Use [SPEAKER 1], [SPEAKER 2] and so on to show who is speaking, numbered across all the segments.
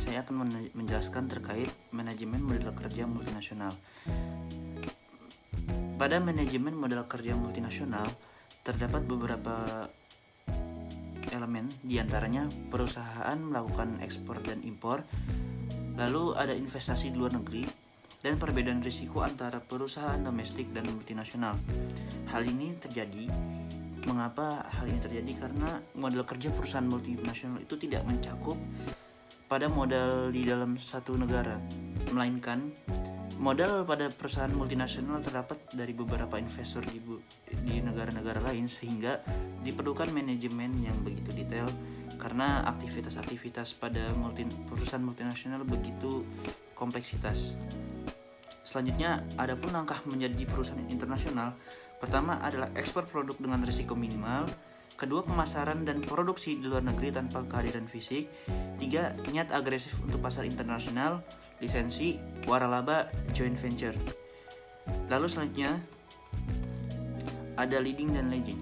[SPEAKER 1] saya akan menjelaskan terkait manajemen model kerja multinasional. Pada manajemen model kerja multinasional, terdapat beberapa elemen, diantaranya perusahaan melakukan ekspor dan impor, lalu ada investasi di luar negeri, dan perbedaan risiko antara perusahaan domestik dan multinasional. Mengapa hal ini terjadi? Karena model kerja perusahaan multinasional itu tidak mencakup pada modal di dalam satu negara, melainkan modal pada perusahaan multinasional terdapat dari beberapa investor di negara-negara lain, sehingga diperlukan manajemen yang begitu detail karena aktivitas-aktivitas pada perusahaan multinasional begitu kompleksitas. Selanjutnya, adapun langkah menjadi perusahaan internasional, pertama adalah ekspor produk dengan risiko minimal, kedua pemasaran dan produksi di luar negeri tanpa kehadiran fisik, tiga niat agresif untuk pasar internasional, lisensi, waralaba, joint venture. Lalu selanjutnya ada leading dan lagging.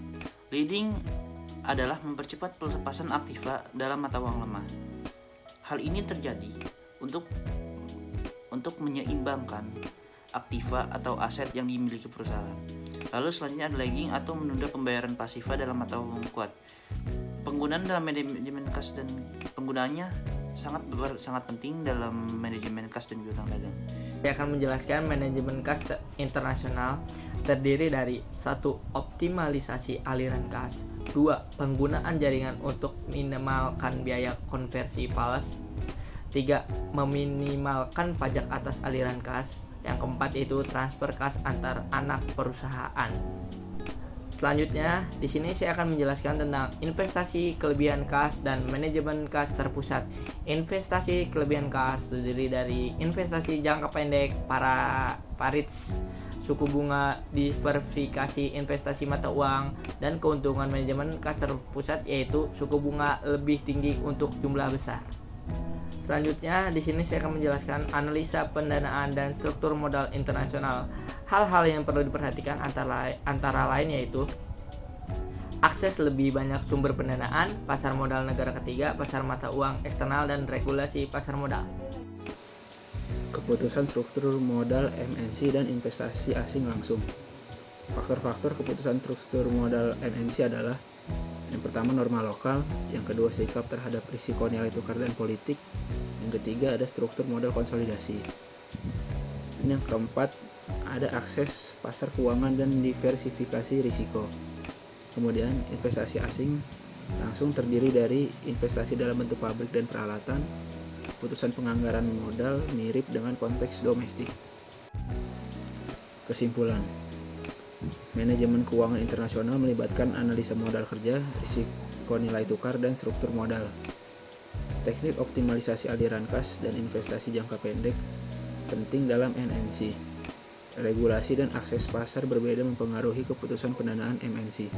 [SPEAKER 1] Leading adalah mempercepat pelepasan aktiva dalam mata uang lemah. Hal ini terjadi untuk menyeimbangkan aktiva atau aset yang dimiliki perusahaan. Lalu selanjutnya ada lagging atau menunda pembayaran pasiva dalam mata uang kuat. Penggunaan dalam manajemen kas dan penggunaannya sangat penting dalam manajemen kas dan piutang dagang.
[SPEAKER 2] Saya akan menjelaskan manajemen kas internasional terdiri dari 1. Optimalisasi aliran kas, 2. Penggunaan jaringan untuk minimalkan biaya konversi falas, 3. Meminimalkan pajak atas aliran kas, yang keempat yaitu transfer kas antar anak perusahaan. Selanjutnya, di sini saya akan menjelaskan tentang investasi kelebihan kas dan manajemen kas terpusat. Investasi kelebihan kas terdiri dari investasi jangka pendek, parits, suku bunga, diversifikasi investasi mata uang, dan keuntungan manajemen kas terpusat yaitu suku bunga lebih tinggi untuk jumlah besar. Selanjutnya, di sini saya akan menjelaskan analisa pendanaan dan struktur modal internasional. Hal-hal yang perlu diperhatikan antara lain yaitu akses lebih banyak sumber pendanaan, pasar modal negara ketiga, pasar mata uang eksternal, dan regulasi pasar modal.
[SPEAKER 3] Keputusan struktur modal MNC dan investasi asing langsung. Faktor-faktor keputusan struktur modal MNC adalah: yang pertama, norma lokal; yang kedua, sikap terhadap risiko nilai tukar dan politik; yang ketiga, ada struktur modal konsolidasi; dan yang keempat, ada akses pasar keuangan dan diversifikasi risiko. Kemudian, investasi asing langsung terdiri dari investasi dalam bentuk pabrik dan peralatan. Keputusan penganggaran modal mirip dengan konteks domestik. Kesimpulan: manajemen keuangan internasional melibatkan analisa modal kerja, risiko nilai tukar, dan struktur modal. Teknik optimalisasi aliran kas dan investasi jangka pendek penting dalam MNC. Regulasi dan akses pasar berbeda mempengaruhi keputusan pendanaan MNC.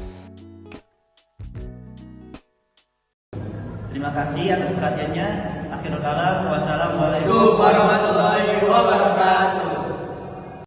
[SPEAKER 1] Terima kasih atas perhatiannya. Akhirul kalam, wassalamualaikum
[SPEAKER 4] Waalaikumsalam warahmatullahi wabarakatuh.